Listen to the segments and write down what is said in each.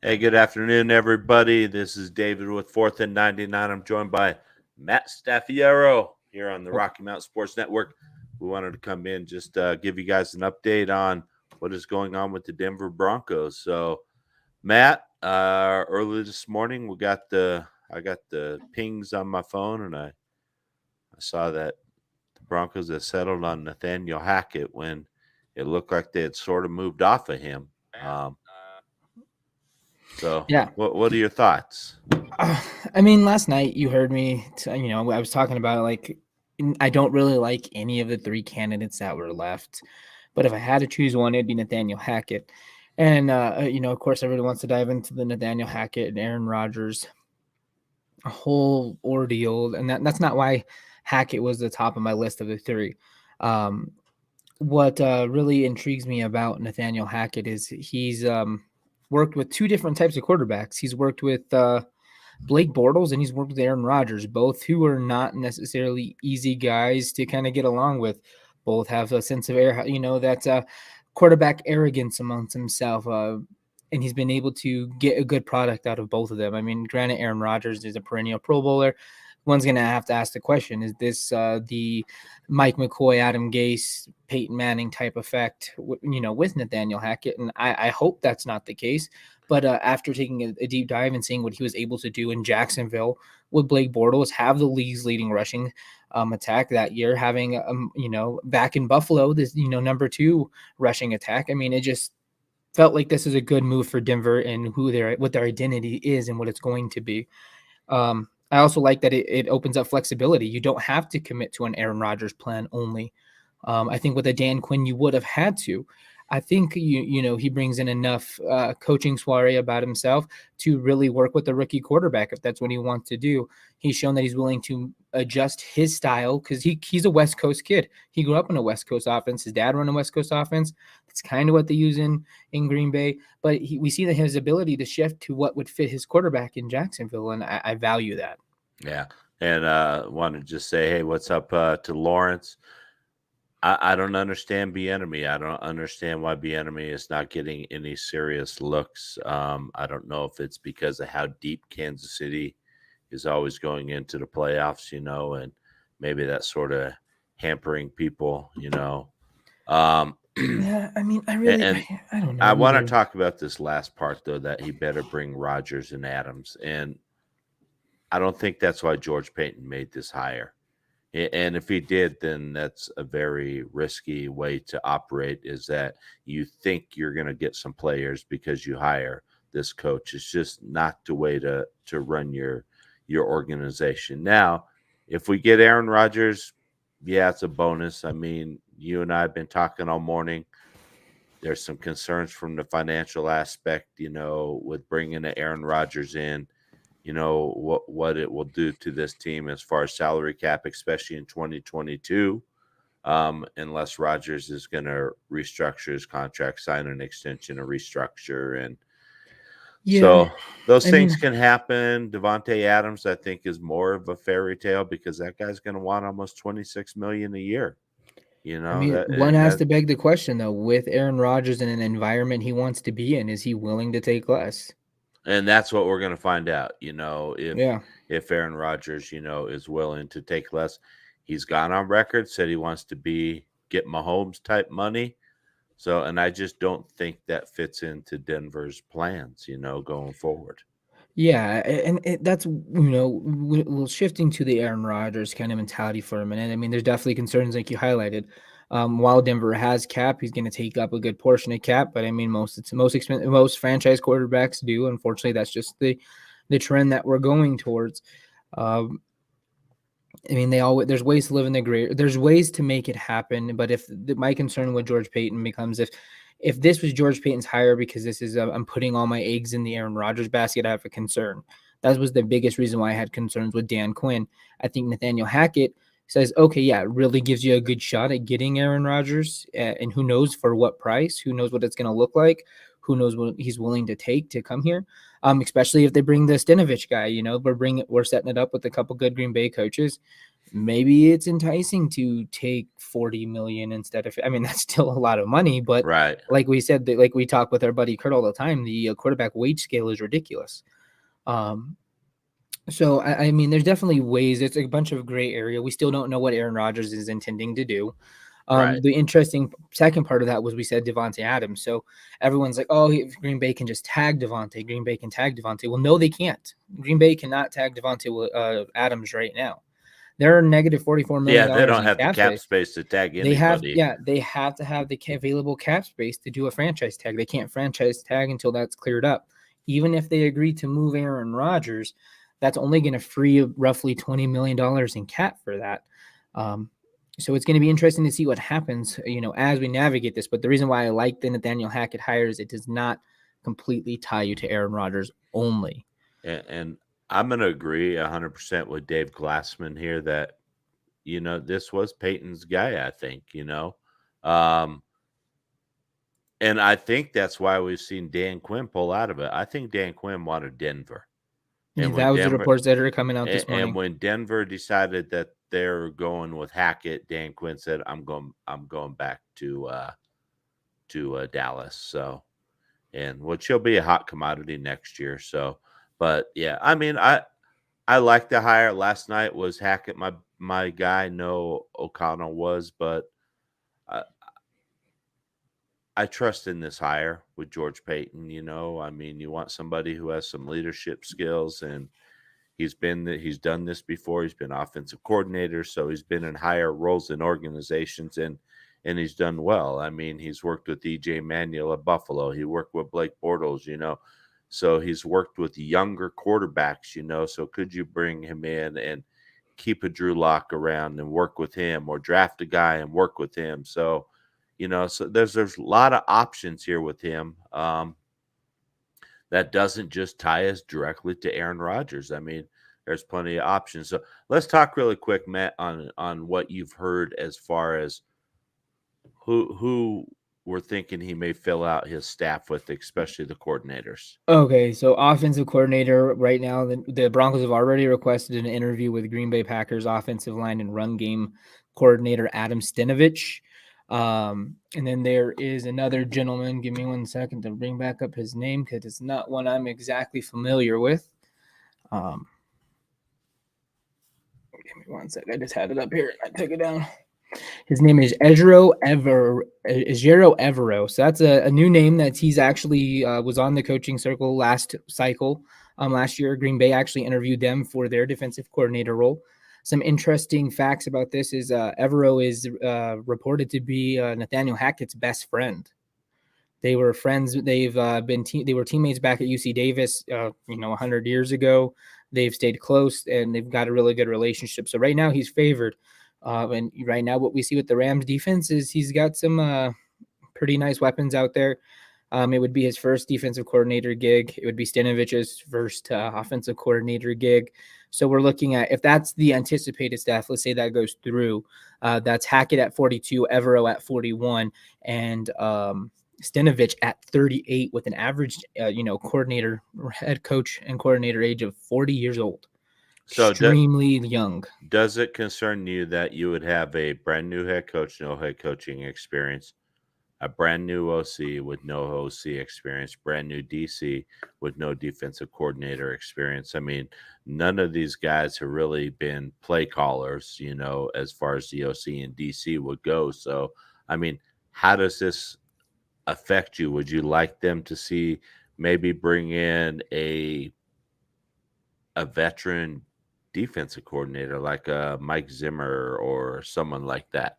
Hey, good afternoon, everybody. This is David with 4th and 99. I'm joined by Matt Staffiero here on the Rocky Mountain Sports Network. We wanted to come in just give you guys an update on what is going on with the Denver Broncos. So, Matt, early this morning, I got the pings on my phone, and I saw that the Broncos had settled on Nathaniel Hackett when it looked like they had sort of moved off of him. So, Yeah. what are your thoughts? I mean, last night you heard me, I was talking about it, like, I don't really like any of the three candidates that were left. But if I had to choose one, it'd be Nathaniel Hackett. And, of course, everybody wants to dive into the Nathaniel Hackett and Aaron Rodgers whole ordeal. And that's not why Hackett was the top of my list of the three. What really intrigues me about Nathaniel Hackett is he's worked with two different types of quarterbacks. He's worked with Blake Bortles and he's worked with Aaron Rodgers, both who are not necessarily easy guys to kind of get along with. Both have a sense of air, that's quarterback arrogance amongst himself. And he's been able to get a good product out of both of them. I mean, granted, Aaron Rodgers is a perennial Pro Bowler. One's going to have to ask the question, is this the Mike McCoy, Adam Gase, Peyton Manning type effect, with Nathaniel Hackett? And I hope that's not the case. But after taking a deep dive and seeing what he was able to do in Jacksonville with Blake Bortles, have the league's leading rushing attack that year, having, back in Buffalo, this, number 2 rushing attack. I mean, it just felt like this is a good move for Denver and what their identity is and what it's going to be. I also like that it opens up flexibility. You don't have to commit to an Aaron Rodgers plan only. I think with a Dan Quinn, you would have had to. I think he brings in enough coaching soiree about himself to really work with the rookie quarterback if that's what he wants to do. He's shown that he's willing to adjust his style because he's a West Coast kid. He grew up in a West Coast offense. His dad ran a West Coast offense. That's kind of what they use in Green Bay. But we see that his ability to shift to what would fit his quarterback in Jacksonville, and I value that. Yeah. And want to just say, hey, what's up to Lawrence? I don't understand Bieniemy. I don't understand why Bieniemy is not getting any serious looks. I don't know if it's because of how deep Kansas City is always going into the playoffs, and maybe that's sort of hampering people, Yeah, I mean, I don't know. I want to talk about this last part, though, that he better bring Rodgers and Adams. And I don't think that's why George Payton made this hire. And if he did, then that's a very risky way to operate, is that you think you're going to get some players because you hire this coach. It's just not the way to run your organization. Now, if we get Aaron Rodgers, yeah, it's a bonus. I mean, you and I have been talking all morning. There's some concerns from the financial aspect, with bringing Aaron Rodgers in. What it will do to this team as far as salary cap, especially in 2022, unless Rodgers is going to restructure his contract, sign an extension, a restructure, and so those things can happen. Devontae Adams, I think, is more of a fairy tale because that guy's going to want almost $26 million a year. I mean, one has to beg the question though: with Aaron Rodgers in an environment he wants to be in, is he willing to take less? And that's what we're going to find out, if Aaron Rodgers, is willing to take less. He's gone on record, said he wants to get Mahomes type money. So, and I just don't think that fits into Denver's plans, going forward. Yeah, and that's, shifting to the Aaron Rodgers kind of mentality for a minute. I mean, there's definitely concerns like you highlighted. While Denver has cap, he's going to take up a good portion of cap. But I mean, most franchise quarterbacks do. Unfortunately, that's just the trend that we're going towards. I mean, there's ways to live in the gray. There's ways to make it happen. But my concern with George Payton becomes if this was George Payton's hire because this is I'm putting all my eggs in the Aaron Rodgers basket, I have a concern. That was the biggest reason why I had concerns with Dan Quinn. I think Nathaniel Hackett says, okay, yeah, it really gives you a good shot at getting Aaron Rodgers, and who knows for what price, who knows what it's going to look like, who knows what he's willing to take to come here. Especially if they bring the Stinovich guy, we're setting it up with a couple good Green Bay coaches. maybe it's enticing to take 40 million instead of, I mean, that's still a lot of money, but Right. like we said, like we talk with our buddy Kurt all the time, the quarterback wage scale is ridiculous. So I mean, there's definitely ways. It's a bunch of gray area. We still don't know what Aaron Rodgers is intending to do. Right. The interesting second part of that was we said Devontae Adams. So everyone's like, oh, Green Bay can just tag Devontae. Green Bay can tag Devontae. Well, no, they can't. Green Bay cannot tag Devontae Adams right now. They're negative $44 million Yeah, they don't in have the cap cap space. space to tag They have, anybody. they have to have the available cap space to do a franchise tag. They can't franchise tag until that's cleared up. Even if they agree to move Aaron Rodgers, that's only going to free roughly $20 million in cap for that. So it's going to be interesting to see what happens, as we navigate this. But the reason why I like the Nathaniel Hackett hire is it does not completely tie you to Aaron Rodgers only. And I'm going to agree 100% with Dave Glassman here that, this was Peyton's guy, I think, and I think that's why we've seen Dan Quinn pull out of it. I think Dan Quinn wanted Denver. And That when was the Denver reports that are coming out this morning. and when Denver decided that they're going with Hackett, Dan Quinn said, I'm going back to Dallas. So, and which he'll be a hot commodity next year. So, but yeah, I mean, I like the hire. Last night was Hackett my guy. No, O'Connell was, but I trust in this hire with George Payton. I mean, you want somebody who has some leadership skills, and he's done this before. He's been offensive coordinator, so he's been in higher roles in organizations, and he's done well. I mean, he's worked with EJ Manuel at Buffalo. He worked with Blake Bortles, so he's worked with younger quarterbacks, So could you bring him in and keep a Drew Lock around and work with him, or draft a guy and work with him? So, so there's a lot of options here with him. That doesn't just tie us directly to Aaron Rodgers. I mean, there's plenty of options. So let's talk really quick, Matt, on what you've heard as far as who we're thinking he may fill out his staff with, especially the coordinators. Okay, so offensive coordinator right now, the Broncos have already requested an interview with Green Bay Packers offensive line and run game coordinator Adam Stinovich. And then there is another gentleman. Give me 1 second to bring back up his name because it's not one I'm exactly familiar with. Give me 1 second. I just had it up here. I took it down. His name is Ejiro Evero. So that's a new name that he's actually was on the coaching circle last cycle. Last year, Green Bay actually interviewed them for their defensive coordinator role. Some interesting facts about this is Evero is reported to be Nathaniel Hackett's best friend. They were friends. They've they were teammates back at UC Davis, 100 years ago. They've stayed close and they've got a really good relationship. So right now he's favored. And right now what we see with the Rams defense is he's got some pretty nice weapons out there. It would be his first defensive coordinator gig. It would be Stanovich's first offensive coordinator gig. So we're looking at, if that's the anticipated staff, let's say that goes through, that's Hackett at 42, Evero at 41, and Stanovich at 38 with an average, coordinator, head coach and coordinator age of 40 years old. So extremely young. Does it concern you that you would have a brand new head coach, no head coaching experience, a brand new OC with no OC experience, brand new DC with no defensive coordinator experience? I mean, none of these guys have really been play callers, as far as the OC and DC would go. So, I mean, how does this affect you? Would you like them to see maybe bring in a veteran defensive coordinator like Mike Zimmer or someone like that?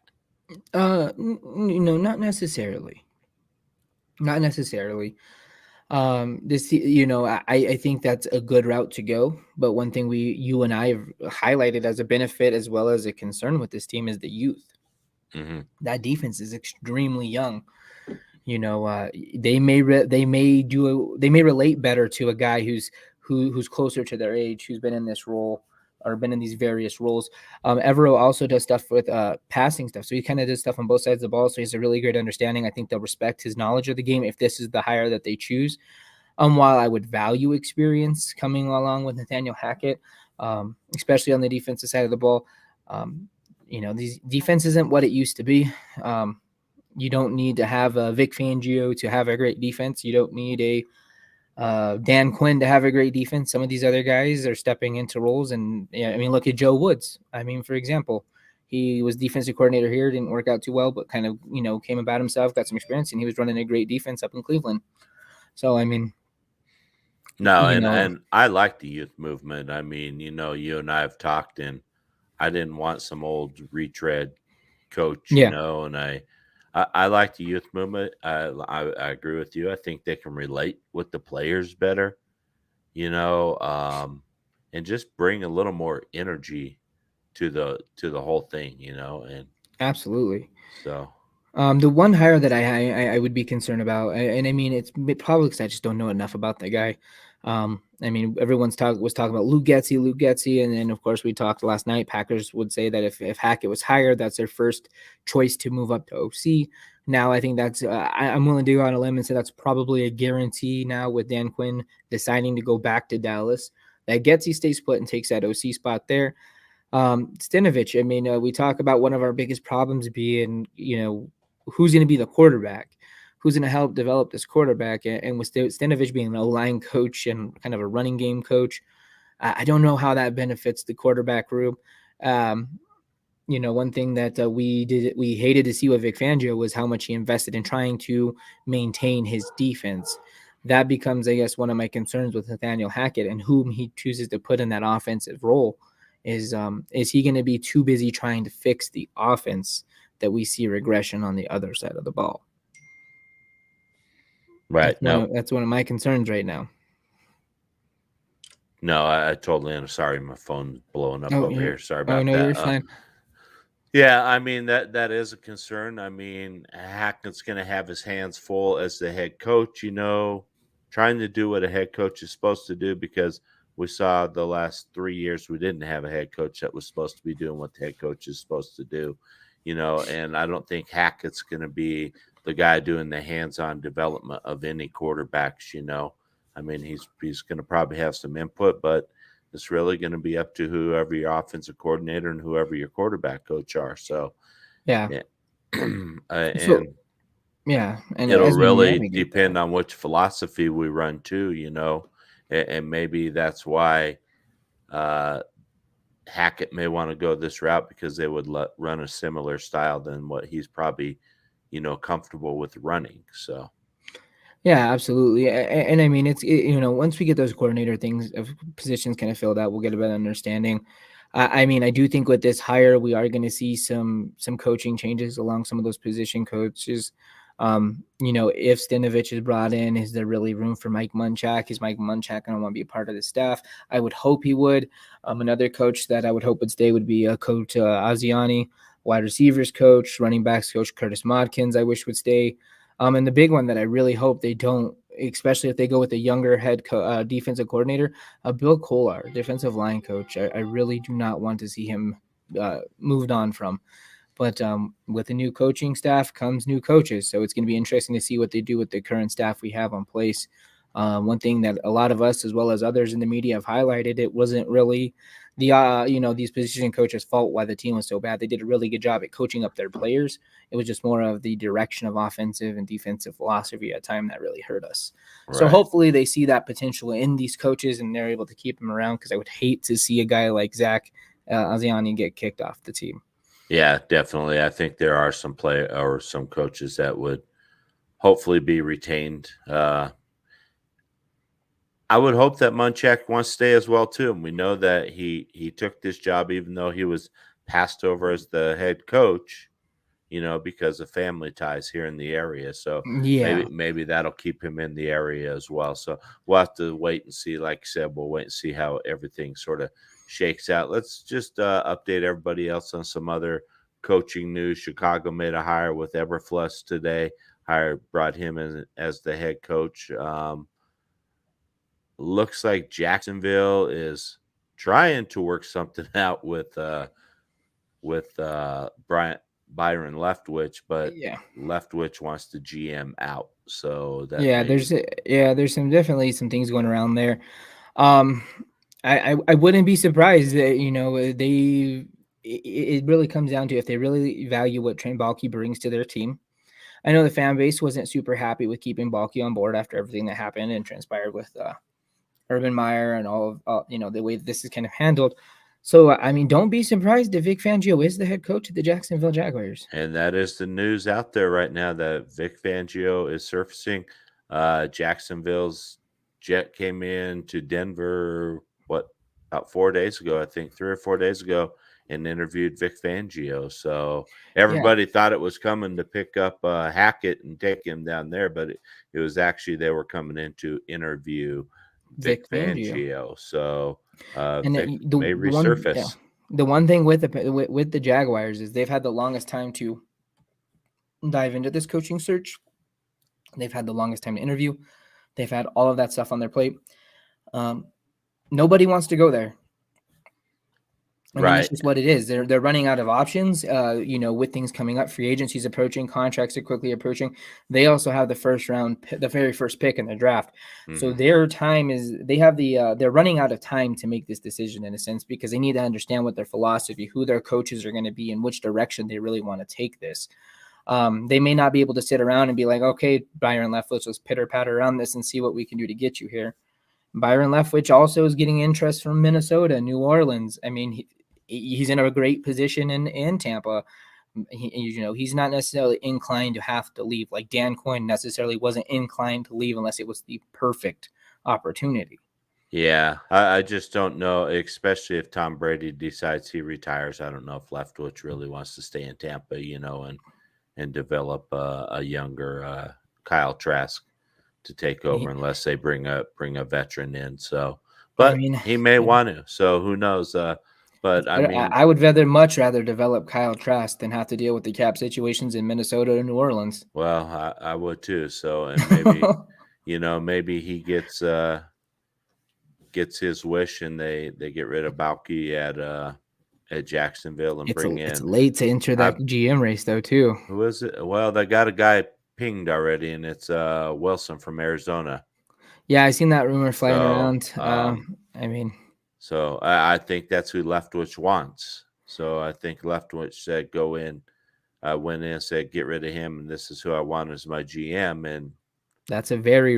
Not necessarily. Not necessarily. I think that's a good route to go. But one thing you and I have highlighted as a benefit as well as a concern with this team is the youth. Mm-hmm. That defense is extremely young. They may relate better to a guy who's closer to their age, who's been in this role or been in these various roles. Evero also does stuff with passing stuff. So he kind of does stuff on both sides of the ball. So he has a really great understanding. I think they'll respect his knowledge of the game if this is the hire that they choose. While I would value experience coming along with Nathaniel Hackett, especially on the defensive side of the ball, These defense isn't what it used to be. You don't need to have a Vic Fangio to have a great defense. You don't need a Dan Quinn to have a great defense. Some of these other guys are stepping into roles, and look at Joe Woods. For example, he was defensive coordinator here, didn't work out too well, but kind of came about himself, got some experience, and he was running a great defense up in Cleveland. So no, and I like the youth movement. You and I have talked, and I didn't want some old retread coach, and I like the youth movement. I agree with you. I think they can relate with the players better, and just bring a little more energy to the whole thing, and absolutely. So the one hire that I would be concerned about, and it's probably because I just don't know enough about the guy. Everyone's was talking about Luke Getsy, and then of course we talked last night. Packers would say that if Hackett was hired, that's their first choice to move up to OC. Now I think that's I'm willing to go on a limb and say that's probably a guarantee now with Dan Quinn deciding to go back to Dallas. That Getsy stays put and takes that OC spot there. Stenavich, we talk about one of our biggest problems being, who's going to be the quarterback, who's going to help develop this quarterback. And with Stenavich being an O-line coach and kind of a running game coach, I don't know how that benefits the quarterback room. One thing that we hated to see with Vic Fangio was how much he invested in trying to maintain his defense. That becomes, I guess, one of my concerns with Nathaniel Hackett and whom he chooses to put in that offensive role. Is he going to be too busy trying to fix the offense that we see regression on the other side of the ball? Right. That's one of my concerns right now. No, I totally am. Sorry, my phone's blowing up over here. Sorry about that. No, you're fine. Yeah, that is a concern. Hackett's going to have his hands full as the head coach, trying to do what a head coach is supposed to do, because we saw the last 3 years we didn't have a head coach that was supposed to be doing what the head coach is supposed to do, and I don't think Hackett's going to be the guy doing the hands-on development of any quarterbacks, he's going to probably have some input, but it's really going to be up to whoever your offensive coordinator and whoever your quarterback coach are. So, yeah. And it'll really depend on which philosophy we run too, and maybe that's why Hackett may want to go this route, because they would run a similar style than what he's probably, comfortable with running. So, yeah, absolutely. And it's once we get those coordinator things of positions kind of filled out, we'll get a better understanding. I do think with this hire, we are going to see some coaching changes along some of those position coaches. If Stenavich is brought in, is there really room for Mike Munchak? Is Mike Munchak going to want to be a part of the staff? I would hope he would. Another coach that I would hope would stay would be Coach Aziani, wide receivers coach, running backs coach Curtis Modkins, I wish would stay. And the big one that I really hope they don't, especially if they go with a younger head defensive coordinator, Bill Kolar, defensive line coach. I really do not want to see him moved on from. But with the new coaching staff comes new coaches. So it's going to be interesting to see what they do with the current staff we have on place. One thing that a lot of us, as well as others in the media, have highlighted, it wasn't really the these position coaches' fault why the team was so bad. They did a really good job at coaching up their players. It was just more of the direction of offensive and defensive philosophy at time that really hurt us. Right. So hopefully they see that potential in these coaches and they're able to keep them around, because I would hate to see a guy like Zach Aziani get kicked off the team. Yeah, definitely. I think there are some some coaches that would hopefully be retained. I would hope that Munchak wants to stay as well too. And we know that he took this job even though he was passed over as the head coach, because of family ties here in the area. So maybe that'll keep him in the area as well. So we'll have to wait and see. Like I said, we'll wait and see how everything sort of shakes out. Let's just update everybody else on some other coaching news. Chicago made a hire with Eberflus today. Brought him in as the head coach. Looks like Jacksonville is trying to work something out with Byron Leftwich, but Leftwich wants the GM out. So that there's definitely some things going around there. I wouldn't be surprised that it really comes down to if they really value what Trent Baalke brings to their team. I know the fan base wasn't super happy with keeping Baalke on board after everything that happened and transpired with Urban Meyer and all of the way this is kind of handled. So I mean, don't be surprised if Vic Fangio is the head coach of the Jacksonville Jaguars. And that is the news out there right now that Vic Fangio is surfacing. Jacksonville's jet came in to Denver, about 4 days ago, I think 3 or 4 days ago, and interviewed Vic Fangio. So everybody thought it was coming to pick up Hackett and take him down there, but it was actually they were coming in to interview Vic Fangio. So And Vic the may one, resurface. the one thing with the Jaguars is they've had the longest time to dive into this coaching search. They've had the longest time to interview. They've had all of that stuff on their plate. Nobody wants to go there. I mean, that's just what it is. They're running out of options. With things coming up, free agency's approaching, contracts are quickly approaching. They also have the first round, the very first pick in the draft. Mm-hmm. So their time is they're running out of time to make this decision in a sense because they need to understand what their philosophy, who their coaches are going to be, and which direction they really want to take this. They may not be able to sit around and be like, okay, Byron Leftwich, let's pitter patter around this and see what we can do to get you here. Byron Leftwich also is getting interest from Minnesota, New Orleans. I mean, he's in a great position in Tampa. He's not necessarily inclined to have to leave. Like Dan Quinn necessarily wasn't inclined to leave unless it was the perfect opportunity. Yeah, I just don't know, especially if Tom Brady decides he retires. I don't know if Leftwich really wants to stay in Tampa, and develop a younger Kyle Trask to take over unless they bring a veteran in. So, but he may want to. So who knows? But I mean, I would much rather develop Kyle Trask than have to deal with the cap situations in Minnesota and New Orleans. Well, I would too. So, and maybe, maybe he gets his wish and they get rid of Baalke at Jacksonville and bring in. It's late to enter that GM race though too. Who is it? Well, they got a guy pinged already, and it's Wilson from Arizona. Yeah, I seen that rumor flying around. So I think that's who Leftwich wants. So I think Leftwich said, go in, went in and said, get rid of him, and this is who I want as my GM. And that's a very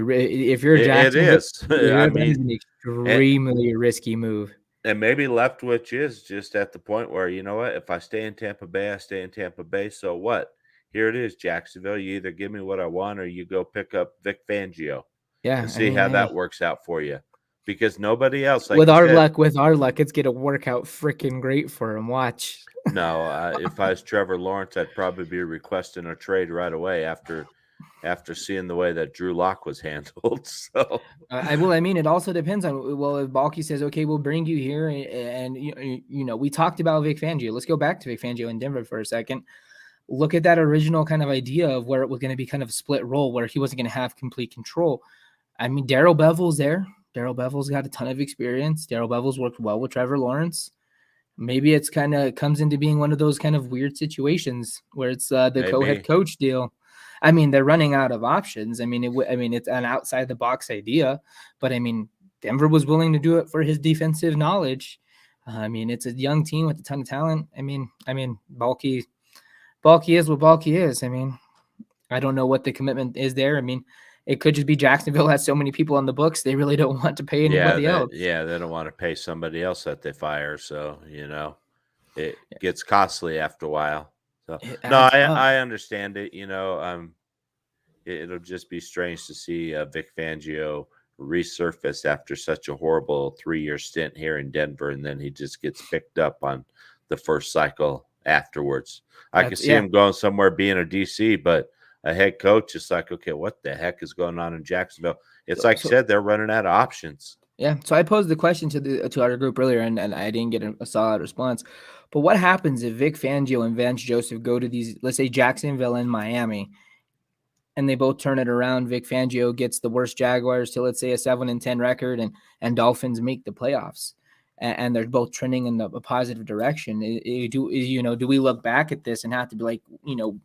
if you're Jacksonville, it is. I mean, an extremely risky move. And maybe Leftwich is just at the point where, you know what, if I stay in Tampa Bay, I stay in Tampa Bay. So what? Here it is, Jacksonville. You either give me what I want or you go pick up Vic Fangio. Yeah. And see how that works out for you. Because nobody else, like with our luck, it's gonna work out freaking great for him. Watch. No, if I was Trevor Lawrence, I'd probably be requesting a trade right away after seeing the way that Drew Lock was handled. So it also depends on if Baalke says, okay, we'll bring you here, and we talked about Vic Fangio. Let's go back to Vic Fangio in Denver for a second. Look at that original kind of idea of where it was going to be kind of a split role where he wasn't going to have complete control. I mean, Darrell Bevel's there. Darrell Bevel's got a ton of experience. Darrell Bevel's worked well with Trevor Lawrence. Maybe it's kind of comes into being one of those kind of weird situations where it's the co-head coach deal. I mean, they're running out of options. I mean, it's an outside the box idea, but I mean, Denver was willing to do it for his defensive knowledge. I mean, it's a young team with a ton of talent. I mean, Baalke is what Baalke is. I mean, I don't know what the commitment is there. I mean, it could just be Jacksonville has so many people on the books. They really don't want to pay anybody else. Yeah, they don't want to pay somebody else that they fire. So, it gets costly after a while. So, no, I understand it. It'll just be strange to see Vic Fangio resurface after such a horrible 3-year stint here in Denver. And then he just gets picked up on the first cycle afterwards. I could see him going somewhere being a DC, but a head coach is like, okay, what the heck is going on in Jacksonville? It's like I said, they're running out of options. Yeah. So I posed the question to our group earlier, and I didn't get a solid response. But what happens if Vic Fangio and Vance Joseph go to these, let's say Jacksonville and Miami, and they both turn it around? Vic Fangio gets the worst Jaguars to, let's say, a 7-10 record, and Dolphins make the playoffs. And they're both trending in a positive direction. Do we look back at this and have to be like,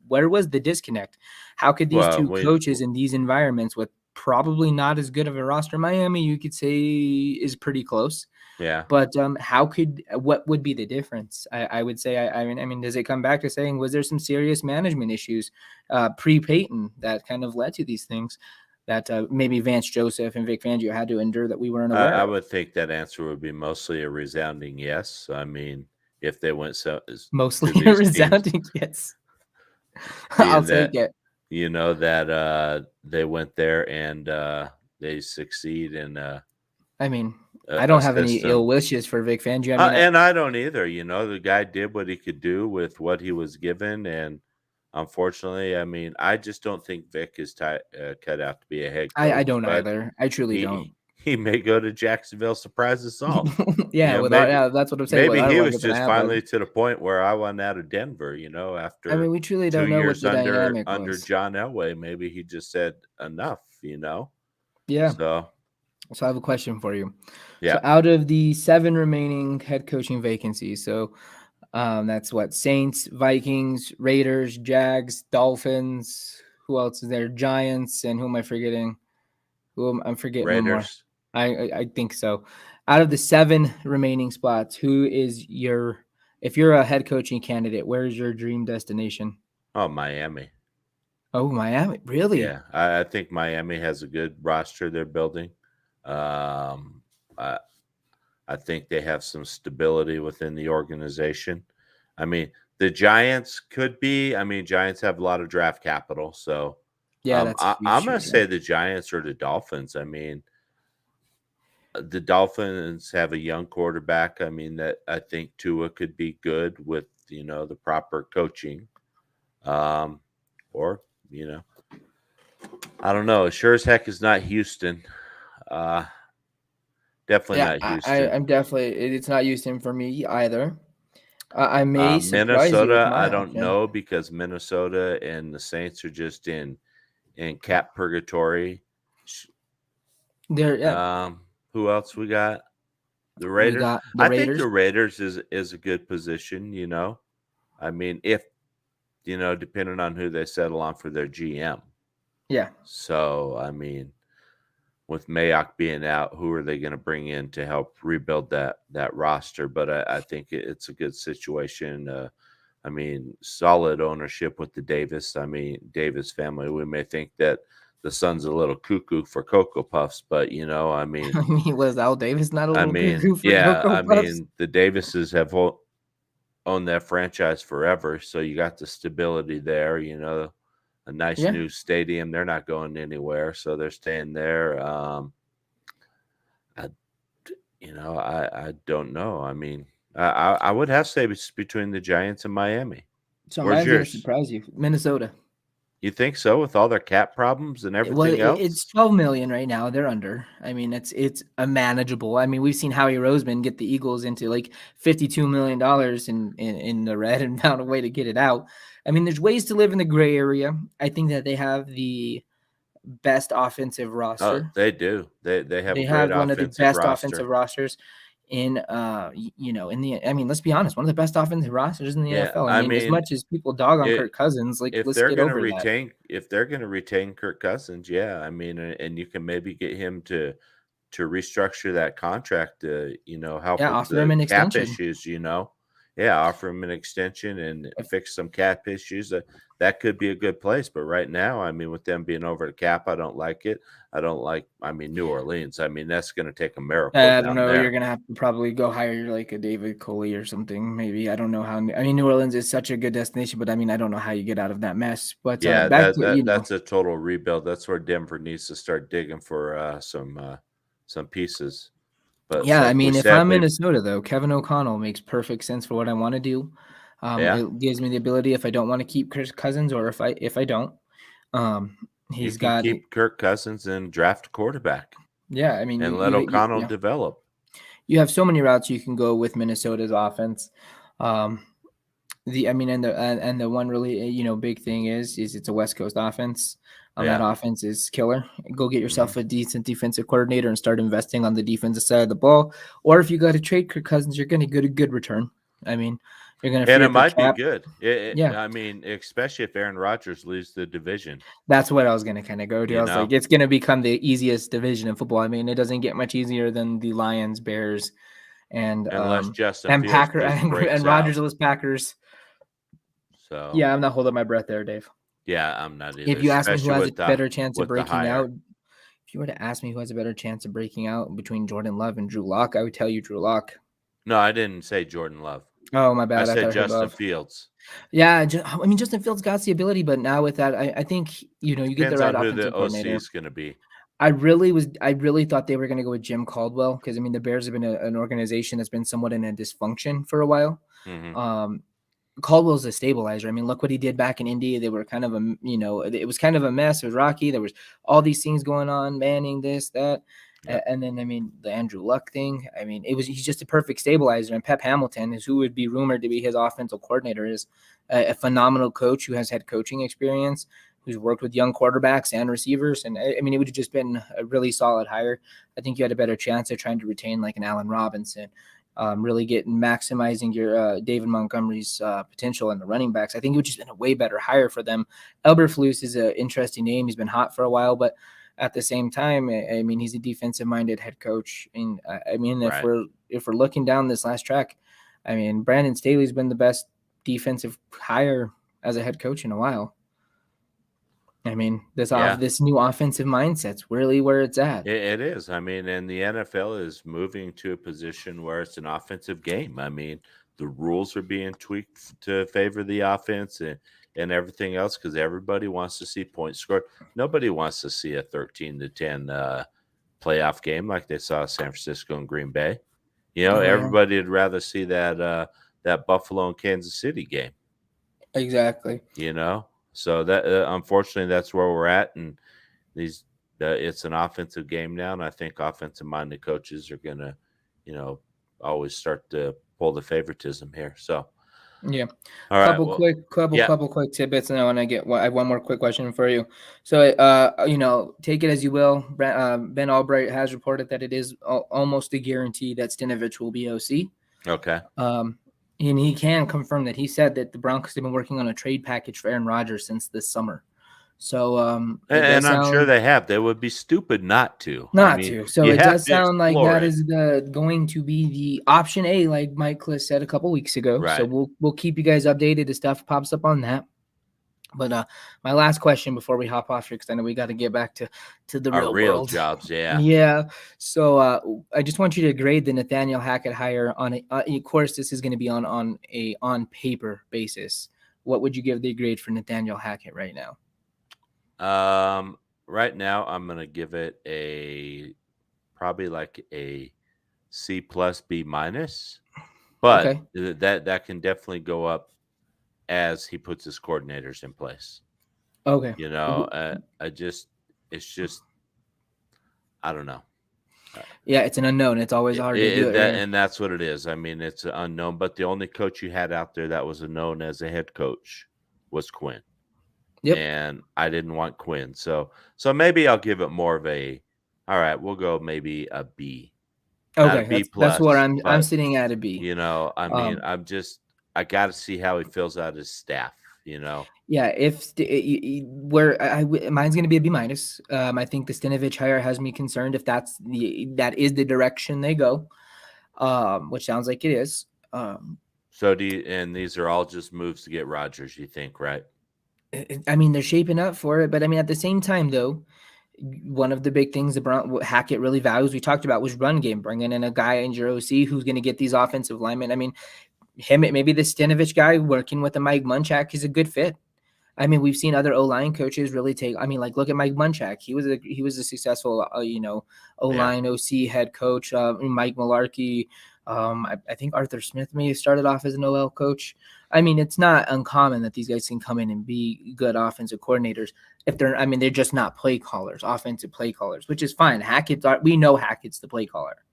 where was the disconnect? How could these two coaches in these environments with probably not as good of a roster. Miami, you could say, is pretty close. Yeah. But what would be the difference? I would say, I mean, does it come back to saying, was there some serious management issues pre-Peyton that kind of led to these things that maybe Vance Joseph and Vic Fangio had to endure that we weren't aware I of? would think that answer would be mostly a resounding yes. I mean, if they went to Mostly a these teams, resounding yes. I'll being take that it. that they went there and they succeed in I mean, I a don't have any ill system. wishes for Vic Fangio. I mean, And I don't either. The guy did what he could do with what he was given, and unfortunately, I mean, I just don't think Vic is cut out to be a head I coach. don't But either. I truly don't. he may go to Jacksonville, surprise us all. Yeah, Maybe that's what I'm saying. maybe Without he luck, was it's gonna just happen. finally to the point where I went out of Denver. I mean, After we truly 2 don't know what years the dynamic under was. John Elway, maybe he just said enough. Yeah. So So I have a question for you. yeah, So out of the 7 remaining head coaching vacancies, so that's what, Saints, Vikings, Raiders, Jags, Dolphins. Who else is there? Giants, and who am I forgetting? I'm forgetting one more. Raiders. I think so. Out of the 7 remaining spots, who is if you're a head coaching candidate, where's your dream destination? Oh, Miami. Oh, Miami, really? Yeah, I think Miami has a good roster they're building. I I think they have some stability within the organization. I mean, the Giants could be. I mean, Giants have a lot of draft capital, so Yeah, that's I'm huge. going to Yeah. say the Giants or the Dolphins. I mean, the Dolphins have a young quarterback. I mean, that I think Tua could be good with the proper coaching. Or I don't know. Sure as heck is not Houston. Uh, definitely Yeah, not Houston. I'm definitely. It's not Houston for me either. I may surprise you with Minnesota, I my don't option. know because Minnesota and the Saints are just in cap purgatory. Yeah, Who else we got? The we Raiders. got the I think Raiders. the Raiders is a good position. I mean, if depending on who they settle on for their GM. Yeah, So I mean, with Mayock being out, who are they going to bring in to help rebuild that roster? But I think it's a good situation. I mean, solid ownership with the Davis. I mean, Davis family. We may think that the son's a little cuckoo for Cocoa Puffs, but I mean, I mean, was Al Davis not a little cuckoo for yeah, Cocoa I Puffs? mean, the Davises have owned that franchise forever, so you got the stability there. A nice Yeah, new stadium. They're not going anywhere, so they're staying there. I don't know. I mean, I would have to say it's between the Giants and Miami. so Where's mine's gonna yours? surprise you. Minnesota. You think so with all their cap problems and Well, everything it's else? 12 million right now. They're under. I mean, it's a manageable. I mean, we've seen Howie Roseman get the Eagles into like $52 million in the red and found a way to get it out. I mean, there's ways to live in the gray area. I think that they have the best offensive Oh, roster. they do. They have a They great have one of the offensive best offensive roster. rosters in in the, I mean, let's be honest, one of the best offensive rosters in the Yeah, NFL. I I mean, as mean, much as people dog on it, Kirk Cousins, like, if let's they're get going to over that. retain Kirk Cousins, yeah, I mean, and you can maybe get him to restructure that contract to help Yeah, with offer him the an cap extension. issues. Yeah, offer him an extension and If fix some cap issues. That could be a good place. But right now, I mean, with them being over the cap, I don't like it. I don't like. I mean, New Orleans. I mean, that's going to take a miracle I don't down know. You're there. gonna have to probably go hire like a David Coley or something. Maybe, I don't know how. I mean, New Orleans is such a good destination, but I mean, I don't know how you get out of that mess. But Yeah, back to that's a total rebuild. That's where Denver needs to start digging for some pieces. But yeah. I like we mean, if said, I'm Minnesota though, Kevin O'Connell makes perfect sense for what I want to do. yeah, It gives me the ability if I don't want to keep Chris Cousins or if I don't, um, you he's can got. keep Kirk Cousins and draft a quarterback Yeah, I mean, and let O'Connell develop. you have so many routes you can go with Minnesota's offense. Um, I mean, and the one really big thing is it's a West Coast offense. That Yeah. offense is killer. Go get Mhm. yourself a decent defensive coordinator and start investing on the defensive side of the ball. Or if you got to trade Kirk Cousins, you're going to get a good return. I mean, You're going to And free it up the might be cap. good. Yeah, I mean, especially if Aaron Rodgers leads the division. that's what I was going to kind of go to. You I was like, know, it's going to become the easiest division in football. I mean, it doesn't get much easier than the Lions, Bears, and unless Justin Fields Packer just breaks and out. Rodgers Packers. So Yeah, I'm not holding my breath there, Dave. yeah, I'm not either. If you ask me who Especially has a better chance of with the breaking hire. out, if you were to ask me who has a better chance of breaking out between Jordan Love and Drew Lock, I would tell you Drew Lock. No, I didn't say Jordan Love. Oh, my I bad. I said thought I heard Justin Love. Fields. Yeah, I mean, Justin Fields got the ability, but now with that, I think you get the Depends right on who the offensive OC coordinator. is going to be. I really thought they were going to go with Jim Caldwell because I mean the Bears have been an organization that's been somewhat in a dysfunction for a while. Mm-hmm. Caldwell's a stabilizer. I mean, look what he did back in Indy. They were kind of it was kind of a mess. It was rocky. There was all these things going on, Manning, this, that. Yep. And then, I mean, the Andrew Luck thing. I mean, he's just a perfect stabilizer. And Pep Hamilton is who would be rumored to be his offensive coordinator, is a phenomenal coach who has had coaching experience, who's worked with young quarterbacks and receivers. And I mean, it would have just been a really solid hire. I think you had a better chance of trying to retain like an Allen Robinson. Really maximizing your David Montgomery's potential in the running backs. I think it would just been a way better hire for them. Eberflus is an interesting name. He's been hot for a while, but at the same time, I mean, he's a defensive-minded head coach. And I mean, if we're looking down this last track, I mean, Brandon Staley's been the best defensive hire as a head coach in a while. I mean, this new offensive mindset's really where it's at. It is. I mean, and the NFL is moving to a position where it's an offensive game. I mean, the rules are being tweaked to favor the offense and everything else because everybody wants to see points scored. Nobody wants to see a 13-10 playoff game like they saw San Francisco and Green Bay. Everybody would rather see that Buffalo and Kansas City game. Exactly. So that unfortunately that's where we're at, and it's an offensive game now, and I think offensive-minded coaches are gonna, always start to pull the favoritism here. So yeah, all couple quick tidbits, and I have one more quick question for you. So take it as you will. Ben Albright has reported that it is almost a guarantee that Stinovich will be OC. Okay. And he can confirm that. He said that the Broncos have been working on a trade package for Aaron Rodgers since this summer. So, and I'm sure they have. They would be stupid not to. So it does sound like that is going to be the option A, like Mike Kliss said a couple weeks ago. Right. So we'll keep you guys updated as stuff pops up on that. But my last question before we hop off here, because I know we got to get back to the real world. Jobs. Yeah. Yeah. So I just want you to grade the Nathaniel Hackett hire on of course, this is going to be on a on paper basis. What would you give the grade for Nathaniel Hackett right now? Right now I'm going to give it probably like a C+, B-, but okay. that can definitely go up as he puts his coordinators in place. Okay. It's just, I don't know. Yeah, it's an unknown. It's always hard to do it. And that's what it is. I mean, it's an unknown, but the only coach you had out there that was known as a head coach was Quinn. Yep. And I didn't want Quinn. So maybe I'll give it more of all right, we'll go maybe a B. Okay. A B+, that's where I'm sitting at a B. I got to see how he fills out his staff, Yeah, if mine's going to be a B-. I think the Stinovich hire has me concerned if that is the direction they go, which sounds like it is. So and these are all just moves to get Rodgers, you think, right? I mean, they're shaping up for it, but I mean, at the same time, though, one of the big things Hackett really values, we talked about, was run game, bringing in a guy in your OC who's going to get these offensive linemen. I mean, maybe the Stinovich guy working with the Mike Munchak is a good fit. I mean, we've seen other O-line coaches really look at Mike Munchak. He was a successful, O-line OC head coach. Mike Mularkey. I think Arthur Smith may have started off as an OL coach. I mean, it's not uncommon that these guys can come in and be good offensive coordinators if they're just not play callers, offensive play callers, which is fine. We know Hackett's the play caller.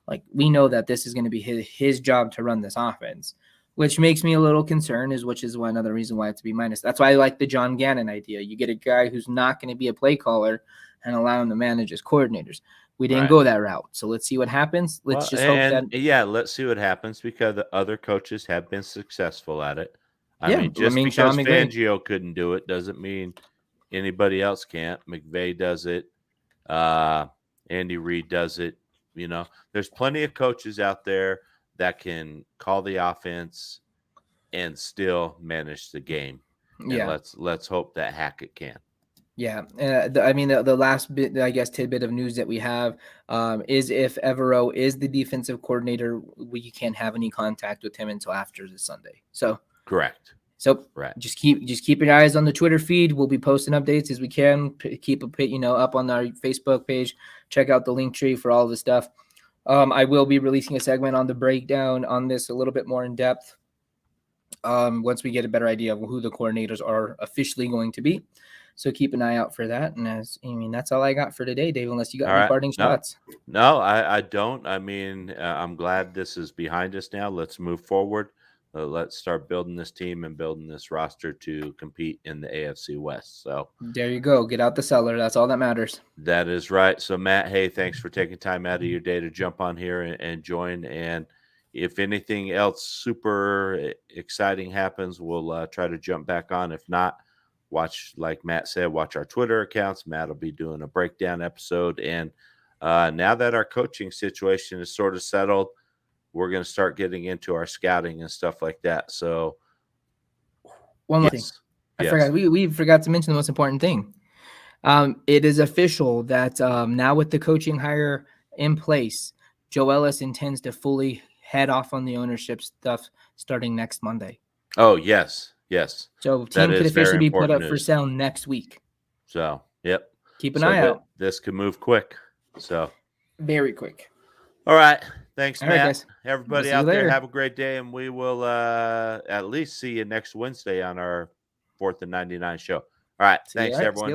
Like, we know that this is going to be his job to run this offense, which makes me a little concerned, which is another reason why it's B-. That's why I like the John Gannon idea. You get a guy who's not going to be a play caller and allow him to manage his coordinators. We didn't Right. go that route. So let's see what happens. Let's just hope that. Yeah, let's see what happens because the other coaches have been successful at it. I Yeah, mean, I just mean, because Sean McVay. Fangio couldn't do it doesn't mean anybody else can't. McVay does it. Andy Reid does it. You know, there's plenty of coaches out there that can call the offense and still manage the game. And Yeah. let's hope that Hackett can. Yeah, I mean the last bit, I guess, tidbit of news that we have is if Evero is the defensive coordinator, we can't have any contact with him until after this Sunday. So Correct. So Right. just keep your eyes on the Twitter feed. We'll be posting updates as we can. Keep up on our Facebook page. Check out the link tree for all of the stuff. I will be releasing a segment on the breakdown on this a little bit more in depth. Once we get a better idea of who the coordinators are officially going to be. So keep an eye out for that. And that's all I got for today, Dave, unless you got any parting shots. No, I don't. I mean, I'm glad this is behind us now. Let's move forward. Let's start building this team and building this roster to compete in the AFC West. So there you go. Get out the cellar. That's all that matters. That is right. So Matt, hey, thanks for taking time out of your day to jump on here and join. And if anything else super exciting happens, we'll try to jump back on. If not, watch, like Matt said, watch our Twitter accounts. Matt will be doing a breakdown episode. And now that our coaching situation is sort of settled, we're going to start getting into our scouting and stuff like that. So one more thing. I forgot. We forgot to mention the most important thing. It is official that now with the coaching hire in place, Joe Ellis intends to fully head off on the ownership stuff starting next Monday. Oh, yes. Yes. So team could officially be put up for sale next week. So, yep. Keep an eye out. This can move quick. So very quick. All right. Thanks, All Matt. right, guys. Everybody out there, have a great day, and we will at least see you next Wednesday on our 4th and 99 show. All right. Thanks, everyone.